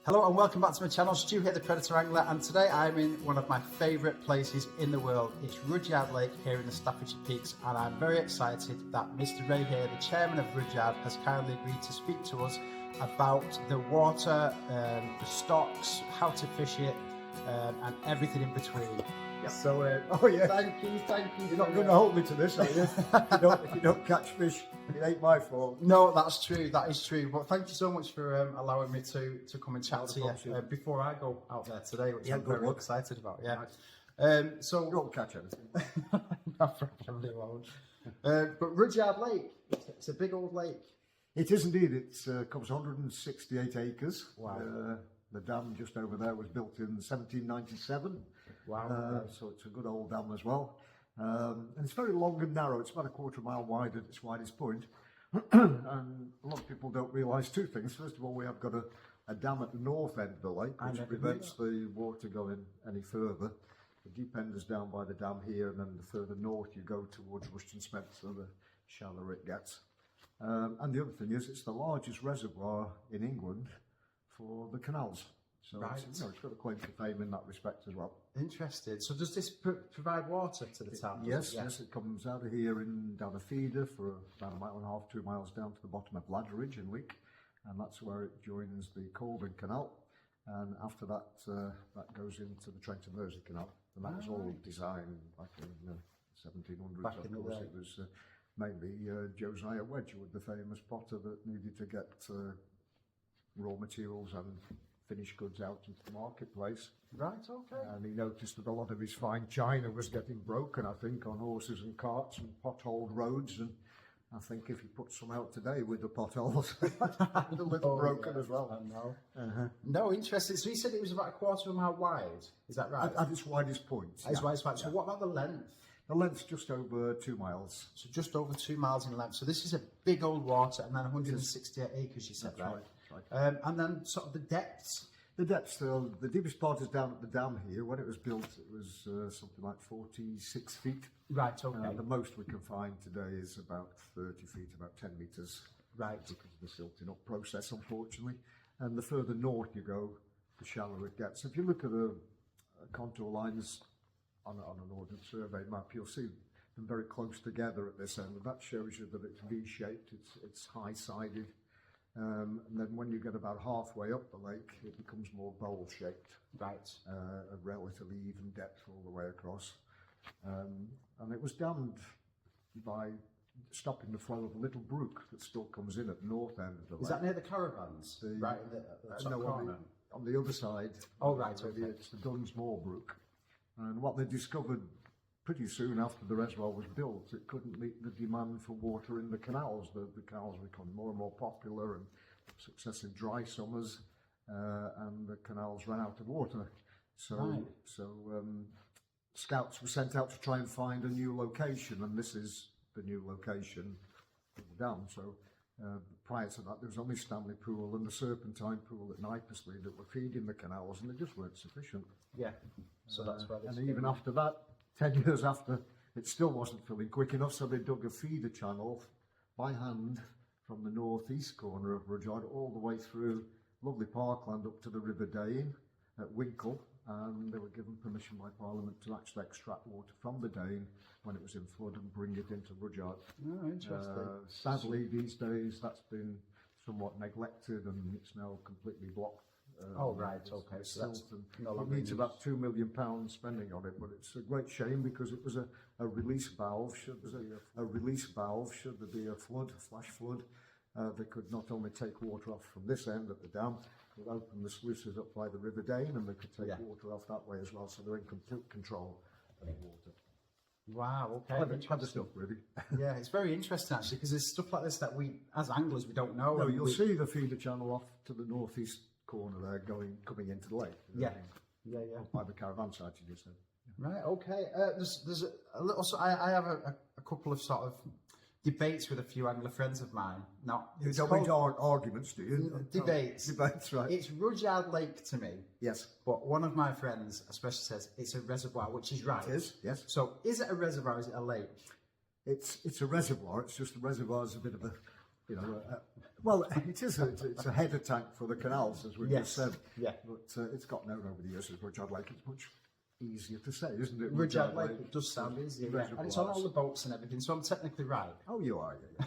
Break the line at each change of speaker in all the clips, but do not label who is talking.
Hello and welcome back to my channel, Stu here, the Predator Angler, and today I'm in one of my favourite places in the world. It's Rudyard Lake here in the Staffordshire Peaks, and I'm very excited that Mr. Ray here, the Chairman of Rudyard, has kindly agreed to speak to us about the water, the stocks, how to fish it, and everything in between.
Yep. So,
Thank you.
You're not going to hold me to this, are you? If you don't catch fish, it ain't my fault.
No, that's true. That is true. But thank you so much for allowing me to come and chat to you before I go out there today, which I'm very excited about. Yeah.
So you won't catch anything.
I probably won't. But Rudyard Lake, it's a big old lake.
It is indeed. It covers 168 acres.
Wow.
The dam just over there was built in 1797.
Wow.
So it's a good old dam as well. And it's very long and narrow. It's about a quarter mile wide at its widest point. And a lot of people don't realise two things. First of all, we have got a dam at the north end of the lake, which prevents the water going any further. The deep end is down by the dam here, and then the further north you go towards Rushton Spencer, the shallower it gets. And the other thing is, it's the largest reservoir in England for the canals. So it's got a claim to fame in that respect as well.
Interesting. So does this provide water to the town?
Yes, it comes out of here down a feeder for about 1.5 miles, 2 miles down to the bottom of Ladderidge in Wick, and that's where it joins the Colburn Canal. And after that, that goes into the Trent and Mersey Canal, and that was all designed back in the 1700s. Back in the day. It was mainly Josiah Wedgwood, the famous potter, that needed to get raw materials and finished goods out into the marketplace.
Right, okay.
And he noticed that a lot of his fine china was getting broken, I think, on horses and carts and potholed roads. And I think if you put some out today with the potholes, a little broken as well.
I know. No, interesting. So he said it was about a quarter of a mile wide. Is that right?
At its widest point.
At its widest point. So what about the length?
The length's just over 2 miles.
So just over 2 miles in length. So this is a big old water, and then 168 acres, you said, right? Right. And then sort of the depths.
The depths, the deepest part is down at the dam here. When it was built, it was something like 46 feet.
Right, okay.
The most we can find today is about 30 feet, about 10 metres.
Right.
Because of the silting up process, unfortunately. And the further north you go, the shallower it gets. If you look at the contour lines on an ordnance survey map, you'll see them very close together at this end. And that shows you that it's V-shaped, it's high-sided. And then when you get about halfway up the lake, it becomes more bowl-shaped.
Right.
A relatively even depth all the way across. And it was dammed by stopping the flow of a little brook that still comes in at the north end of the lake.
Is that near the caravans? Right in the top corner?
On the other side.
Oh, right, okay.
It's the Dunsmore Brook. And what they discovered pretty soon after the reservoir was built, it couldn't meet the demand for water in the canals. The canals become more and more popular, and successive dry summers, and the canals ran out of water. So, scouts were sent out to try and find a new location, and this is the new location for the dam. So prior to that, there was only Stanley Pool and the Serpentine Pool at Knipersley that were feeding the canals, and they just weren't sufficient.
Yeah. So that's where.
And even after that, 10 years after, it still wasn't filling quick enough, so they dug a feeder channel by hand from the northeast corner of Rudyard all the way through lovely parkland up to the River Dane at Winkle, and they were given permission by Parliament to actually extract water from the Dane when it was in flood and bring it into Rudyard.
Oh, interesting.
Sadly, these days, that's been somewhat neglected, and it's now completely blocked.
Right, okay. So that's
it needs about £2 million spending on it, but it's a great shame because it was a release valve. Should there be a release valve, should there be a flood, a flash flood, they could not only take water off from this end at the dam, but open the sluices up by the River Dane, and they could take water off that way as well. So they're in complete control of the water.
Wow, okay.
Clever stuff, really.
Yeah, it's very interesting actually, because there's stuff like this that we, as anglers, we don't know.
No, you'll see the feeder channel off to the northeast corner there, coming into the lake.
Yeah.
By the caravan site, you just said.
Right. Okay. There's a little. So I have a couple of sort of debates with a few angler friends of mine. Now,
you don't mean arguments, do you?
Debates.
Debates, right.
It's Rudyard Lake to me.
Yes.
But one of my friends especially says it's a reservoir, which is right.
It is. Yes.
So is it a reservoir? Or is it a lake?
It's a reservoir. It's just the reservoir is a bit of a Well, it's a header tank for the canals, as we just said.
Yeah.
But it's got known over the years as Rudyard Lake. It's much easier to say, isn't it?
Rudyard Lake, it does sound easier, yeah. And it's on all the boats and everything, so I'm technically right.
Oh, you are, yeah.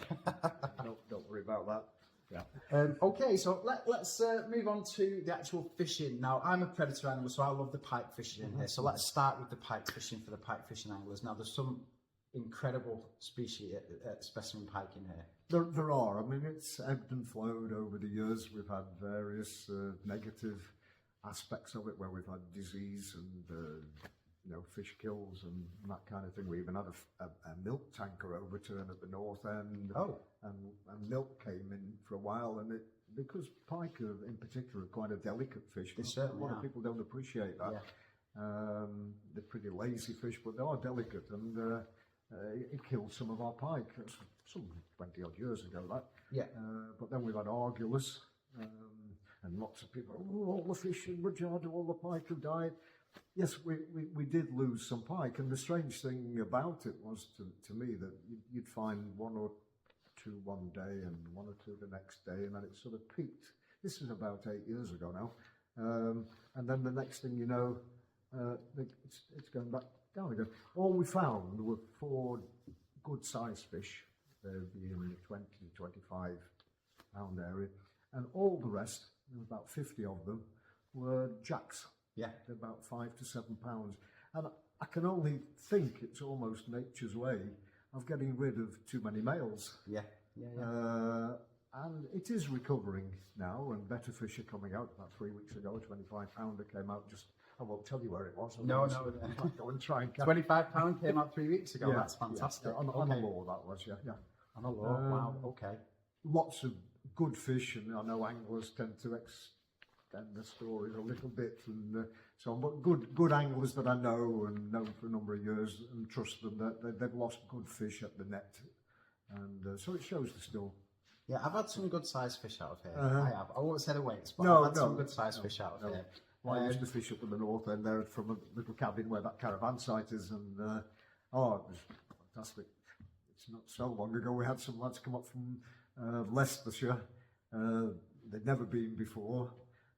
Don't worry about that.
Yeah. Okay, so let's move on to the actual fishing. Now, I'm a predator angler, so I love the pike fishing in here. So let's start with the pike fishing for the pike fishing anglers. Now, there's some incredible species, specimen pike in here.
There are. I mean, it's ebbed and flowed over the years. We've had various negative aspects of it, where we've had disease and fish kills and that kind of thing. We even had a milk tanker overturn at the north end.
Oh.
And milk came in for a while, and because pike in particular are quite a delicate fish.
They certainly
a lot
are.
of people don't appreciate that.
Yeah.
They're pretty lazy fish, but they are delicate, and it killed some of our pike. That's some 20 odd years ago, that.
Yeah.
But then we've had argulus, and lots of people, all the fish in Rudyard, all the pike have died. Yes, we did lose some pike, and the strange thing about it was to me that you'd find one or two one day and one or two the next day, and then it sort of peaked. This is about 8 years ago now, and then the next thing you know, it's going back down again. All we found were 4 good-sized fish. They'd be in the 20 to 25 pound area, and all the rest, there were about 50 of them, were jacks.
Yeah.
They're about 5 to 7 pounds. And I can only think it's almost nature's way of getting rid of too many males.
Yeah.
And it is recovering now, and better fish are coming out. About 3 weeks ago, a 25 pounder came out. I won't tell you where it was.
No.
Go and try and catch
25 pound came out 3 weeks ago.
Yeah,
That's fantastic.
Yeah. On a law, that was, yeah.
On a law, wow, okay.
Lots of good fish, and I know anglers tend to extend the stories a little bit, and so on. But good anglers that I know and known for a number of years, and trust them that they've lost good fish at the net, and so it shows they're still.
Yeah, I've had some good sized fish out of here.
Uh-huh.
I have. I won't say the weights, but
No,
I've had
no,
some good sized fish out of here.
Well, I used to fish up in the north end there from a little cabin where that caravan site is, and it was fantastic. It's not so long ago we had some lads come up from Leicestershire. They'd never been before.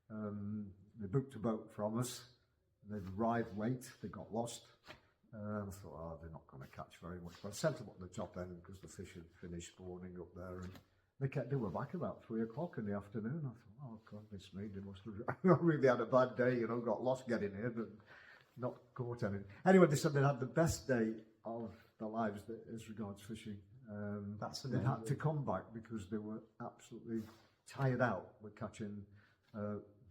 They booked a boat from us. They'd arrived late. They got lost. I thought, they're not going to catch very much. But I sent them up the top end because the fish had finished spawning up there, and they were back about 3 o'clock in the afternoon. I thought, oh, goodness me, they must have really had a bad day, got lost getting here, but not caught any. Anyway, they said they had the best day of their lives as regards fishing.
That's
they had to come back because they were absolutely tired out with catching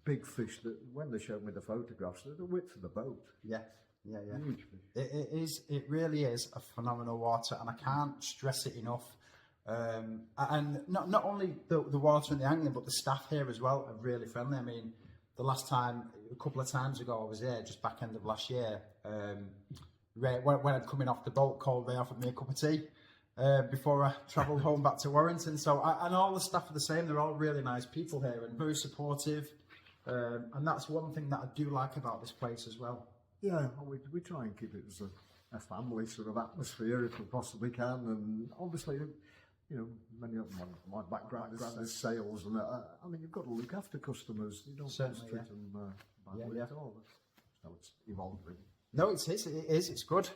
big fish that, when they showed me the photographs, they're the width of the boat.
Yeah.
Huge fish.
It really is a phenomenal water, and I can't stress it enough. And not only the water and the angling, but the staff here as well are really friendly. I mean, the last time, a couple of times ago, I was here, just back end of last year. Ray, when I'd coming off the boat, called Ray, offered me a cup of tea before I travelled home back to Warrington. So, and all the staff are the same. They're all really nice people here and very supportive. And that's one thing that I do like about this place as well.
Yeah, we try and keep it as a family sort of atmosphere if we possibly can, and obviously, many of my background is sales, and I mean, you've got to look after customers. You don't just treat them badly at all. So it's evolving.
No, it is. It's good.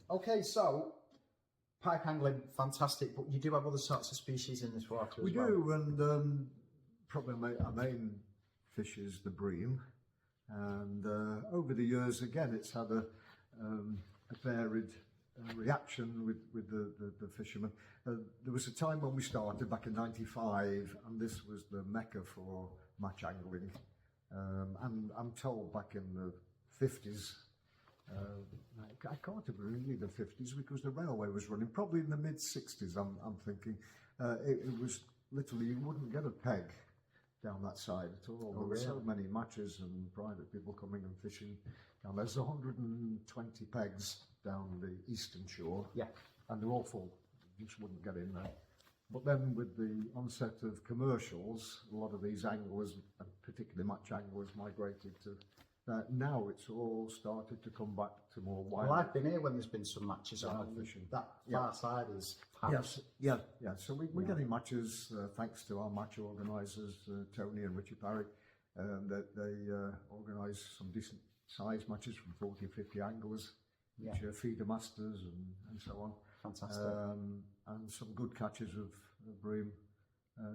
Okay, so pike angling, fantastic, but you do have other sorts of species in this water as well.
We do, and probably our main fish is the bream. And over the years, again, it's had a varied reaction with the fishermen. There was a time when we started back in '95, and this was the mecca for match angling. And I'm told back in the 50s, I can't have really the 50s because the railway was running, probably in the mid 60s, I'm thinking. It was literally, you wouldn't get a peg down that side at all. There were so many matches and private people coming and fishing. And there's 120 pegs down the eastern shore.
Yeah.
And they're all full. You just wouldn't get in there. But then with the onset of commercials, a lot of these anglers, and particularly match anglers, migrated to Now it's all started to come back to more wild.
Well, I've been here when there's been some matches on.
Wild fishing.
That far side is packed.
Yes, yeah. So we're getting matches thanks to our match organisers, Tony and Richard Parry, that they organise some decent size matches from 40 and 50 anglers, which are feeder masters and so on.
Fantastic.
And some good catches of bream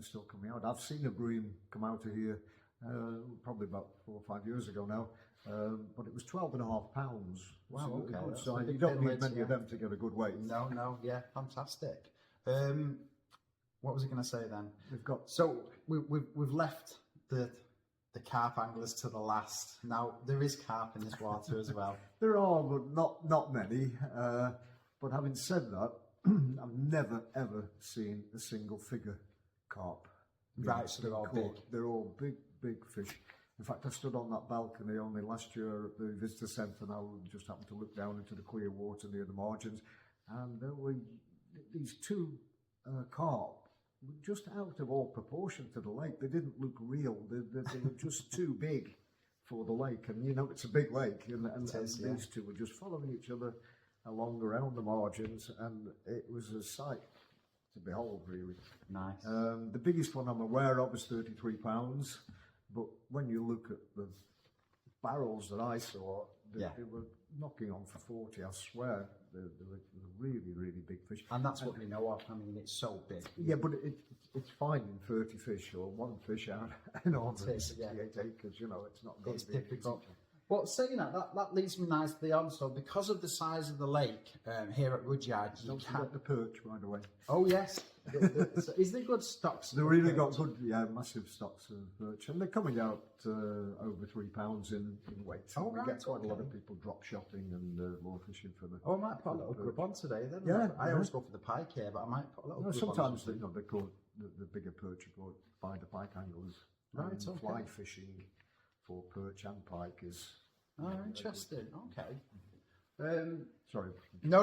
still coming out. I've seen a bream come out of here probably about 4 or 5 years ago now, but it was 12.5 pounds.
Wow,
so
okay.
so you don't need many of them to get a good weight.
No, yeah, fantastic. What was I going to say then?
We've got
We've left the carp anglers to the last. Now there is carp in this water as well.
There are, but not many. But having said that, I've never ever seen a single figure carp.
Right, so they're all big.
They're all big fish. In fact, I stood on that balcony only last year at the visitor centre, and I just happened to look down into the clear water near the margins, and there were these two carp, just out of all proportion to the lake. They didn't look real. They were just too big for the lake, and you know it's a big lake, and these two were just following each other along around the margins, and it was a sight to behold, really.
Nice.
The biggest one I'm aware of is 33 pounds, but when you look at the barrels that I saw, they were knocking on for 40, I swear. They were really, really big fish.
And that's what we know of. I mean, it's so big.
Yeah, but it's finding 30 fish or one fish out in 168 acres, you know, it's not going to be
difficult. Well, saying that leads me nicely on. So, because of the size of the lake here at Rudyard, you
don't forget the perch, by the way.
Oh yes, so is there good stocks?
They've really got good, massive stocks of perch, and they're coming out over £3 in weight.
Oh,
we
right,
get quite a lot of people drop shopping and lure fishing for the.
Oh, I might put a little grub on today then.
Yeah,
I always go for the pike here, but I might put a little.
No,
grub
sometimes
on.
they call the bigger perch are called by the pike anglers.
Right, okay.
Fly fishing for perch and pike is.
Oh, interesting. Okay.
Sorry.
No.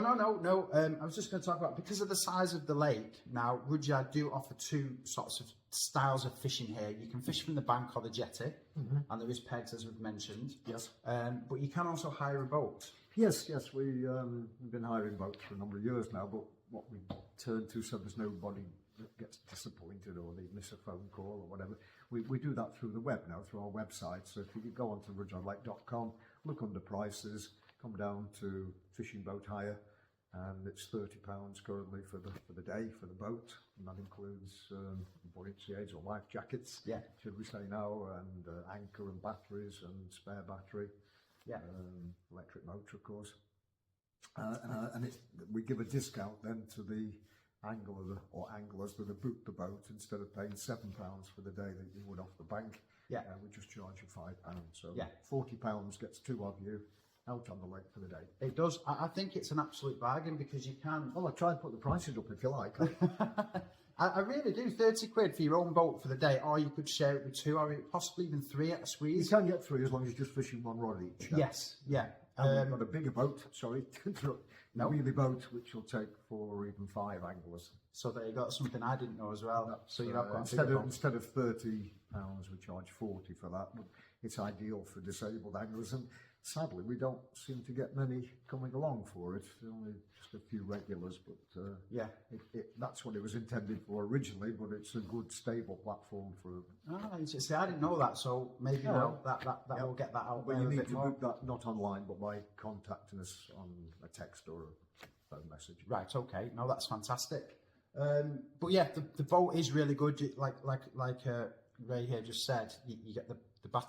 I was just going to talk about, because of the size of the lake. Now, Rudyard do offer two sorts of styles of fishing here. You can fish from the bank or the jetty, and there is pegs, as we've mentioned.
Yes.
But you can also hire a boat.
Yes. We've been hiring boats for a number of years now, but what we turn to so there's nobody that gets disappointed or they miss a phone call or whatever. We do that through the web now, through our website. So if you go onto rudyardlake.com, look under prices, come down to fishing boat hire, and it's £30 currently for the day for the boat, and that includes buoyancy aids or life jackets, should we say now, and anchor and batteries and spare battery, electric motor, of course, and we give a discount then to the angler or anglers that have booked the boat. Instead of paying £7 for the day that you would off the bank, we just charge you £5. So £40 gets two of you out on the lake for the day.
It does. I think it's an absolute bargain, because you can.
Well, I'll try and put the prices up if you like.
I really do. 30 quid for your own boat for the day, or you could share it with two, or possibly even three at a squeeze.
You can get three as long as you're just fishing one rod each.
Yes, yeah.
And we've got a bigger boat, sorry, a wheelie boat, which will take 4 or even 5 anglers.
So there you got something I didn't know as well. So you have got
instead of £30, we charge 40 for that. But it's ideal for disabled anglers, and sadly we don't seem to get many coming along for it. Only just a few regulars, but that's what it was intended for originally. But it's a good, stable platform for.
See, I didn't know that, so maybe now that will get that out.
But you need to book that not online, but by contacting us on a text or a phone message.
Right. Okay. No, that's fantastic. But yeah, the boat is really good. Like Ray here just said, you get the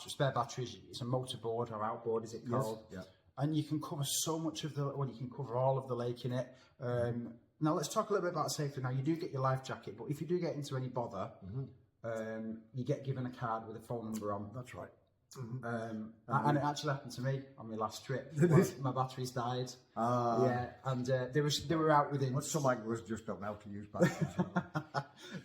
spare batteries. It's a motorboard or outboard, is it called?
Yes,
And you can cover so much of you can cover all of the lake in it. Now let's talk a little bit about safety. Now you do get your life jacket, but if you do get into any bother, you get given a card with a phone number on.
That's right.
And it actually happened to me on my last trip. My batteries died. And they were out within.
Well, some anglers just don't know how to use batteries.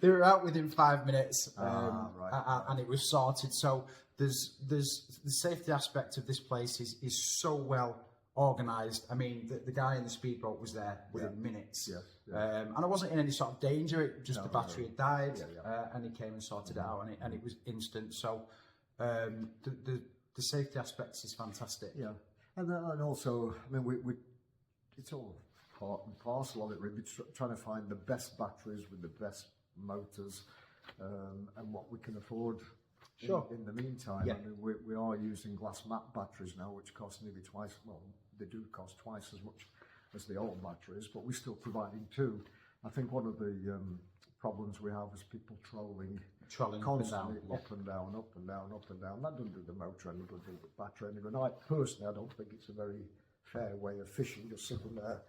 They were out within 5 minutes, and it was sorted. So there's the safety aspect of this place is so well organised. I mean, the guy in the speedboat was there within minutes, and I wasn't in any sort of danger. The battery had died, and he came and sorted it out, and it was instant. So the safety aspects is fantastic.
Yeah, and also, I mean, we it's all part and parcel of it, really, trying to find the best batteries with the best motors, and what we can afford.
Sure.
In the meantime,
Yeah.
I mean, we are using glass mat batteries now, which cost nearly twice. Well, they do cost twice as much as the old batteries, but we're still providing two. I think one of the problems we have is people trolling constantly up and down, up and down, up and down. That doesn't do the motor any good, doesn't do the battery any good. Personally, I don't think it's a very fair way of fishing, just sitting there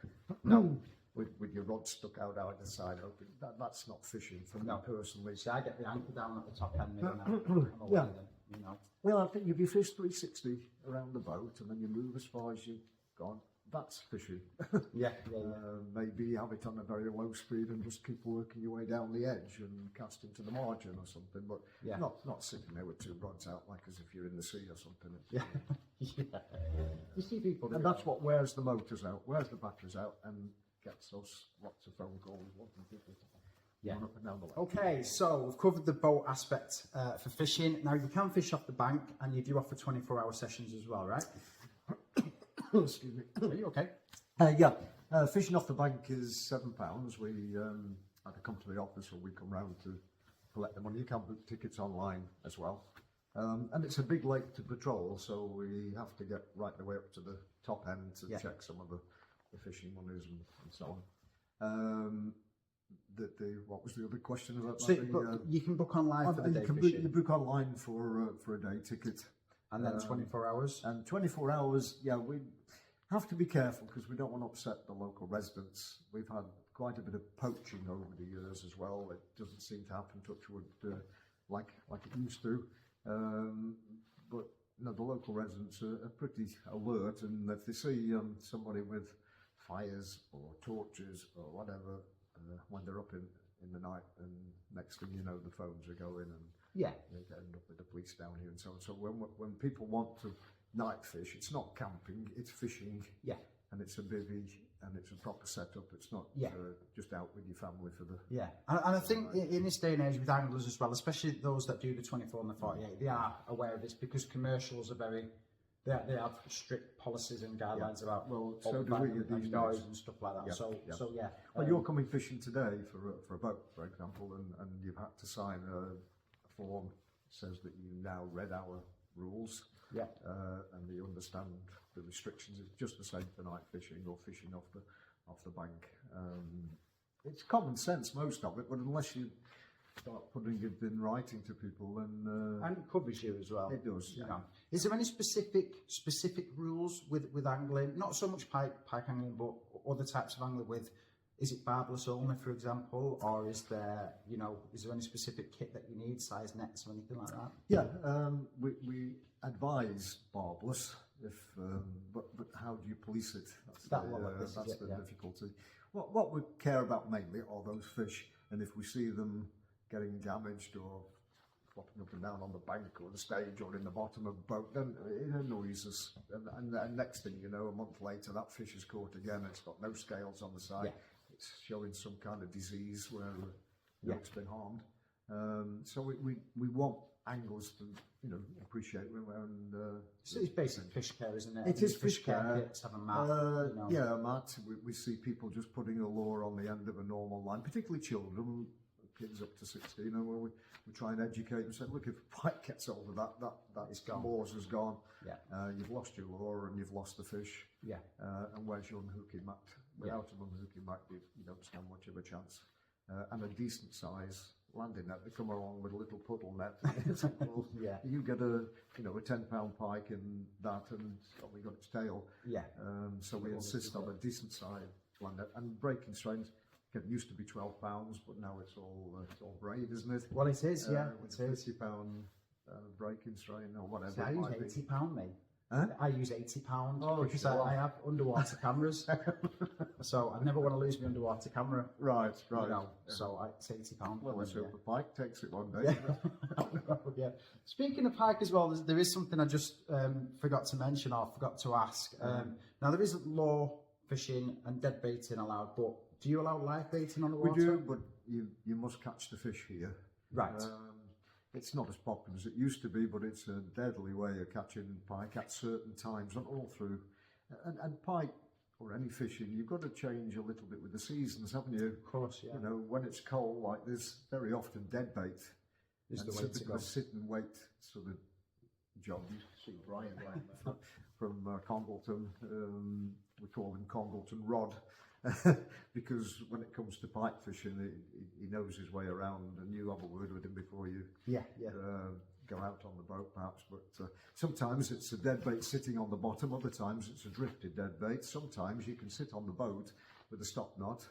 with your rod stuck out either side open. That's not fishing for me personally.
See, I get the anchor down at the top end,
Yeah.
you know.
Well, I think if you fish 360 around the boat and then you move as far as you've gone, that's fishing.
Yeah.
Maybe have it on a very low speed and just keep working your way down the edge and cast into the margin or something, but not sitting there with two rods out like as if you're in the sea or something.
Yeah. You see people do
and that's what wears the motors out, wears the batteries out, and gets us lots of phone calls, lots of people going up and down the lake.
Okay, so we've covered the boat aspect for fishing. Now you can fish off the bank, and you do offer 24-hour sessions as well, right?
Excuse me.
Are you okay?
Fishing off the bank is £7. We had to come to the office, or we come round to collect the money. You can book tickets online as well. And it's a big lake to patrol, so we have to get right the way up to the top end to check some of the fishing monies and so on. What was the other question about that?
You can book online for the day fishing.
You book online for a day ticket.
And then 24 hours?
And 24 hours, we have to be careful because we don't want to upset the local residents. We've had quite a bit of poaching over the years as well. It doesn't seem to happen, touch wood, like it used to. But the local residents are pretty alert, and if they see somebody with fires or torches or whatever when they're up in the night, and next thing you know, the phones are going, and they end up with the police down here and so on. So when people want to night fish, it's not camping, it's fishing, and it's a bivvy, and it's a proper setup. It's not just out with your family for the
and I think in this day and age with anglers as well, especially those that do the 24 and the 48, they are aware of this because commercials are very. They have strict policies and guidelines about
so do we these days
and stuff like that.
Well, you're coming fishing today for a boat, for example, and you've had to sign a form that says that you now read our rules, and you understand the restrictions. It's just the same for night fishing or fishing off the bank. It's common sense, most of it, but unless you start putting it in writing to people, and
it covers you as well.
It does.
You know. Is there any specific rules with angling? Not so much pike angling, but other types of angling with. Is it barbless only, for example, or is there any specific kit that you need, size nets or anything like that?
Yeah, we advise barbless, but how do you police it? That's the difficulty. What we care about mainly are those fish, and if we see them getting damaged or flopping up and down on the bank or the stage or in the bottom of the boat, then it annoys us. And next thing you know, a month later, that fish is caught again. It's got no scales on the side. It's showing some kind of disease where it's been harmed. So we want anglers to appreciate when.
So it's basic fish care, isn't it?
It is fish care.
Kits, have a mat.
Yeah, a mat. We see people just putting a lure on the end of a normal line, particularly children. Kids up to 16, where we try and educate and say, look, if a pike gets hold of that is gone. Moors has gone. You've lost your lure and you've lost the fish. And where's your unhooking mat? Without an unhooking mat, you don't stand much of a chance. And a decent size landing net. They come along with a little puddle net. You get a 10-pound pike in that, and it's probably got its tail. So we insist on a decent size land net, and breaking strains. It used to be 12 pounds, but now it's all braid, isn't it?
Well, it is,
With a 50-pound breaking strain or whatever.
See, I use £80, mate.
Huh?
I use £80 because
sure.
I have underwater cameras, so I never want to lose my underwater camera.
Right.
So it's £80.
Well, let's hope the pike takes it one day.
Speaking of pike as well, there is something I just forgot to mention or forgot to ask. Now there is law fishing and dead baiting allowed, but do you allow live baiting on the water?
We do, but you must catch the fish here.
Right.
it's not as popular as it used to be, but it's a deadly way of catching pike at certain times, not all through. And pike, or any fishing, you've got to change a little bit with the seasons, haven't you?
Of course, yeah.
You know, when it's cold like this, very often dead bait
Is the
and
way to go.
a sit and wait sort of job. You see Brian from Congleton, we call him Congleton Rod, because when it comes to pike fishing, he knows his way around, and you have a word with him before you go out on the boat perhaps. But sometimes it's a dead bait sitting on the bottom, other times it's a drifted dead bait. Sometimes you can sit on the boat with a stop knot,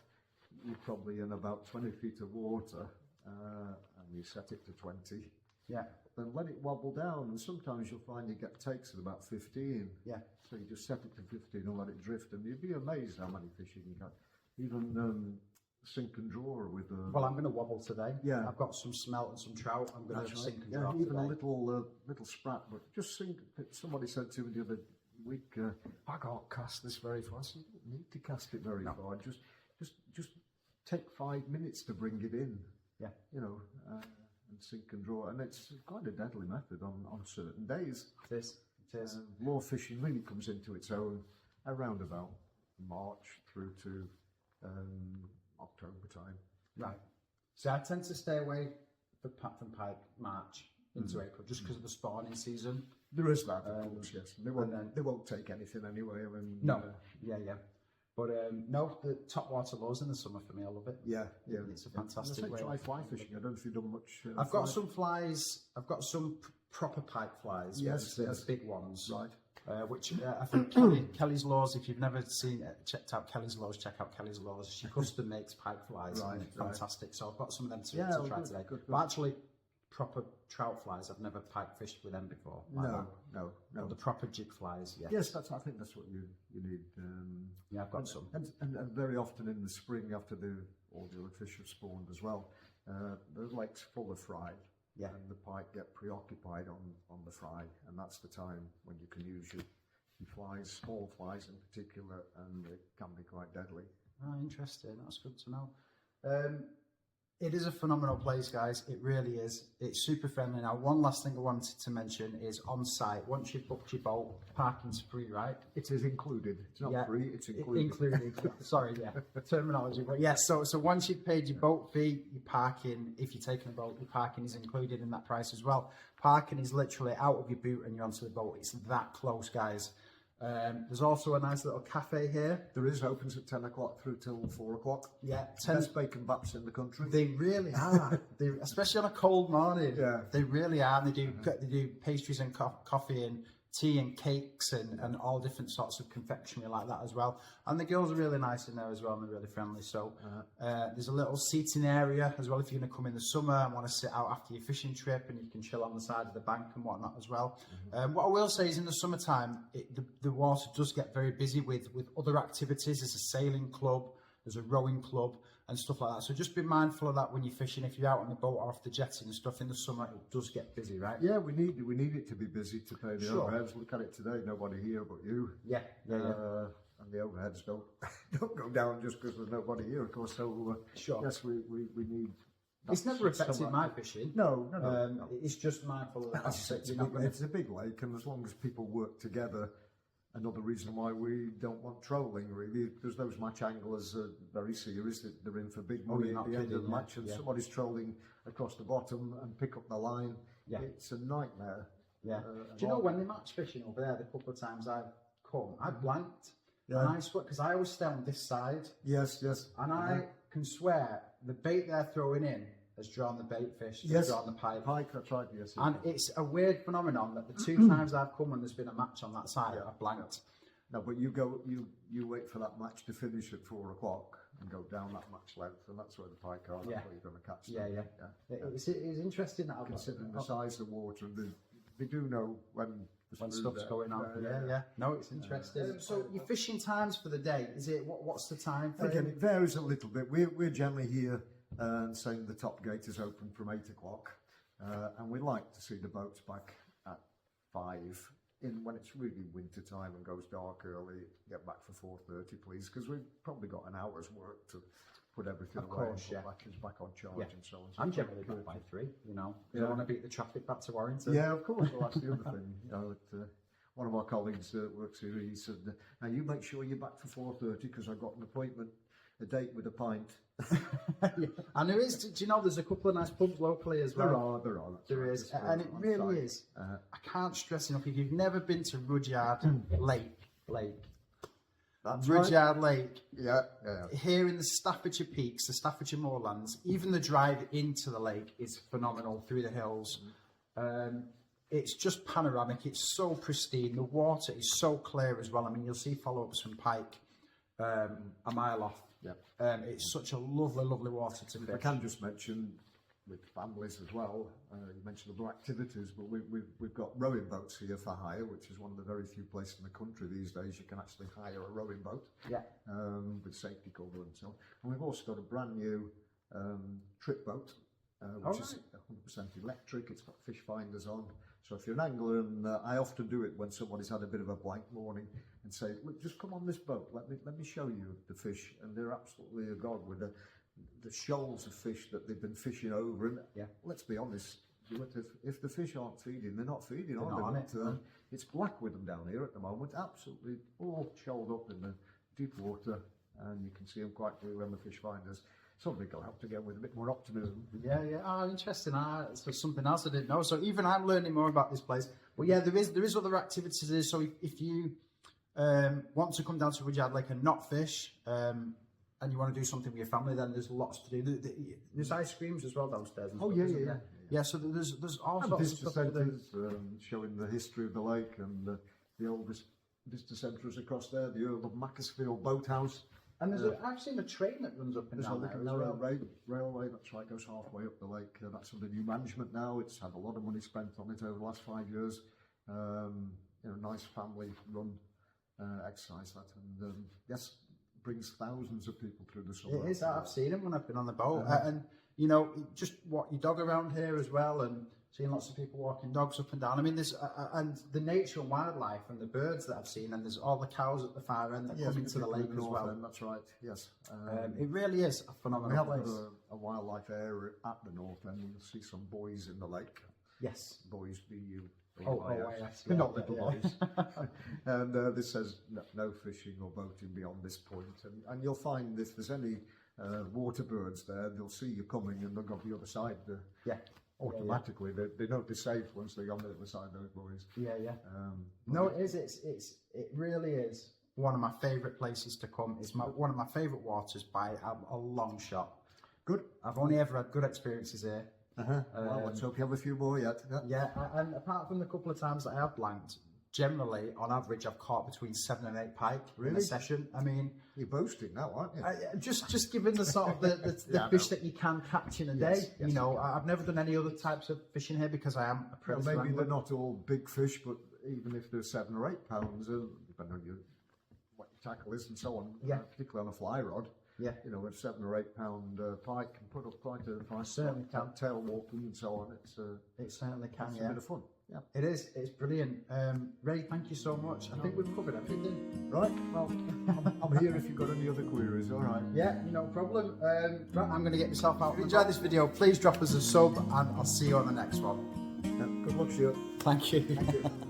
you're probably in about 20 feet of water, and you set it to 20.
Yeah.
Then let it wobble down, and sometimes you'll find you get takes at about 15.
Yeah.
So you just set it to 15 and let it drift, and you'd be amazed how many fish you can get. Even sink and draw with
Well, I'm going to wobble today.
Yeah.
I've got some smelt and some trout. I'm going to sink and
yeah,
draw
even
today.
a little sprat, but just sink. Somebody said to me the other week, I can't cast this very far. I said, you don't need to cast it very far. Just take 5 minutes to bring it in.
Yeah.
You know, and sink and draw, and it's quite a deadly method on certain days.
It is. It is.
Lure fishing really comes into its own around about March through to October time.
Right. So I tend to stay away from pike March into April, just because of the spawning season.
There is that, of course, yes. They won't take anything anyway. I mean,
No. Yeah. But no, the top water lows in the summer for me. I love it.
Yeah.
It's a fantastic way.
Try fly fishing. I don't know if you've done much.
I've got some flies. I've got some proper pike flies.
Yes,
the
yes.
big ones.
Right.
Which I think Kelly's Laws, if you've never checked out Kelly's Laws, check out Kelly's Laws. She custom makes pike flies.
Right,
And they're fantastic. So I've got some of them to try
good,
today.
good.
But actually, proper trout flies, I've never pike fished with them before. Like that.
No.
But the proper jig flies, yeah.
Yes, I think that's what you need.
Yeah, I've got some.
And very often in the spring, after all the other fish have spawned as well, the lake's full of fry.
Yeah.
And the pike get preoccupied on the fry, and that's the time when you can use your flies, small flies in particular, and it can be quite deadly.
Oh, interesting. That's good to know. It is a phenomenal place, guys. It really is. It's super friendly. Now, one last thing I wanted to mention is on site. Once you've booked your boat, parking's free, right?
It is included. It's not free. It's included.
Included. Sorry, yeah, terminology. But yes, so once you've paid your boat fee, your parking. If you're taking a boat, your parking is included in that price as well. Parking is literally out of your boot and you're onto the boat. It's that close, guys. There's also a nice little cafe here.
There is, opens at 10 o'clock through till 4 o'clock.
Yeah,
Best bacon baps in the country.
They really are. Especially on a cold morning.
Yeah.
They really are. And they do pastries and coffee and tea and cakes and all different sorts of confectionery like that as well. And the girls are really nice in there as well, and they're really friendly. So there's a little seating area as well if you're going to come in the summer and want to sit out after your fishing trip, and you can chill on the side of the bank and whatnot as well. What I will say is in the summertime, the water does get very busy with other activities. There's a sailing club, there's a rowing club and stuff like that. So just be mindful of that when you're fishing. If you're out on the boat or off the jetty and stuff in the summer, it does get busy, right?
Yeah, we need it to be busy to pay the overheads. Look at it today, nobody here but you.
Yeah.
And the overheads don't go down just because there's nobody here, of course. So yes, we need.
It's never affected my fishing.
No.
It's just mindful of the fact that
it's a big lake, and as long as people work together. Another reason why we don't want trolling, really, because those match anglers are very serious. They're in for big money at the end of the match, and somebody's trolling across the bottom and pick up the line. Yeah. It's a nightmare.
Yeah. Do you know when they match fishing over there, the couple of times I've come, I blanked.
Yeah.
And I swear, because I always stay on this side.
Yes.
And I can swear the bait they're throwing in has drawn the bait fish, has drawn the pike.
That's right, yes.
And it's a weird phenomenon that the two times I've come and there's been a match on that side, I've blanked.
No, but you wait for that match to finish at 4 o'clock and go down that match length, and that's where the pike are. That's where you're going to catch them.
Yeah. It's interesting that
considering the size of the water, and they do know when
stuff's going on. Yeah. No, it's interesting. So your fishing times for the day, is it what's the time frame?
Again, it varies a little bit. We're generally here saying the top gate is open from 8 o'clock, and we like to see the boats back at 5. When it's really winter time and goes dark early, get back for 4:30, please, because we've probably got an hour's work to put everything
Of
away
course,
and
yeah.
put back on charge
Yeah.
and so on.
I'm generally back by 3, you know. You
Yeah.
don't want to beat the traffic back to Warrington.
Yeah, of course. Well, that's the other thing. You know, one of our colleagues that works here, he said, "Now you make sure you're back for 4:30 because I've got an appointment, a date with a pint."
Yeah. And there is, do you know, there's a couple of nice pubs locally as well.
There are. That's
There
right.
is,
There's
and it
on
really
site.
is. I can't stress enough, if you've never been to Rudyard Lake,
That's right.
Rudyard Lake,
Yeah.
here in the Staffordshire Peaks, the Staffordshire Moorlands, even the drive into the lake is phenomenal through the hills. It's just panoramic, it's so pristine, the water is so clear as well. I mean, you'll see follow-ups from Pike a mile off.
Yeah.
It's such a lovely, lovely water to
I
fish.
can just mention with families as well. You mentioned the activities, but we've got rowing boats here for hire, which is one of the very few places in the country these days you can actually hire a rowing boat.
Yeah.
With safety cover and so on. And we've also got a brand new trip boat, which is 100% electric. It's got fish finders on. So if you're an angler, and I often do it when somebody's had a bit of a blank morning, and say, "Look, just come on this boat. Let me show you the fish." And they're absolutely agog with the shoals of fish that they've been fishing over. And
Yeah.
let's be honest, if the fish aren't feeding, they're not feeding,
They're
are
not
they?
on
But,
it, no.
it's black with them down here at the moment, absolutely all shoaled up in the deep water, and you can see them quite clearly on the fish finders. Something will help to go with a bit more optimism.
Yeah. Oh, interesting. So something else I didn't know. So even I'm learning more about this place. But yeah, there is other activities there. So if you want to come down to Rudyard Lake and not fish, and you want to do something with your family, then there's lots to do. There's ice creams as well downstairs. And
Oh,
stuff,
yeah,
isn't
yeah,
there?
yeah.
Yeah, so there's all
And
sorts of
visitor
stuff to do.
centres, showing the history of the lake, and the oldest visitor centre is across there, the Earl of Macclesfield Boathouse.
And I've seen a train that runs up and
There's a
down there
little
as
narrow
well.
railway, that's right, goes halfway up the lake. That's under new management now. It's had a lot of money spent on it over the last 5 years. Nice family-run exercise that, and yes, brings thousands of people through the summer.
It is. I've seen them when I've been on the boat, and just walk your dog around here as well, and seeing lots of people walking dogs up and down. I mean, there's and the nature and wildlife and the birds that I've seen, and there's all the cows at the far end that come into the lake as well.
That's right. Yes,
It really is a
we
phenomenal
have
place.
got a wildlife area at the north end. You'll see some buoys in the lake.
Yes.
Boys, B-U.
yes.
They're not
Yeah,
little
yeah.
boys. And this says no fishing or boating beyond this point. And you'll find if there's any water birds there, they'll see you coming and they'll go the other side.
Yeah.
Automatically, they know they're safe once they're on the other side, those boys.
Yeah. No, it is. It really is one of my favourite places to come. It's one of my favourite waters by a long shot.
Good.
I've only ever had good experiences here.
Well, let's hope you have a few more yet.
Yeah, and apart from the couple of times that I have blanked, generally, on average, I've caught between 7 and 8 pike in a
Really?
session. I mean,
You're boasting now, aren't you?
just given the sort of the
Yeah, I
fish
know.
that you can catch in a
Yes,
day.
yes.
I've never done any other types of fishing here because I am a
Well,
predator
maybe
angler.
they're not all big fish, but even if they're 7 or 8 pounds, depending on what your tackle is and so on,
Yeah.
particularly on a fly rod,
Yeah.
A 7 or 8 pound pike can put up quite a price.
Certainly can.
Tail walking and so on.
It certainly can,
It's
yeah.
a bit of fun. Yeah.
It is. It's brilliant. Ray, thank you so much. I think we've covered everything.
Right. Well, I'm here if you've got any other queries. All right.
Yeah, no problem. Right, I'm going to get myself out. If you enjoyed this video, please drop us a sub, and I'll see you on the next one.
Yeah, good luck to you.
Thank you.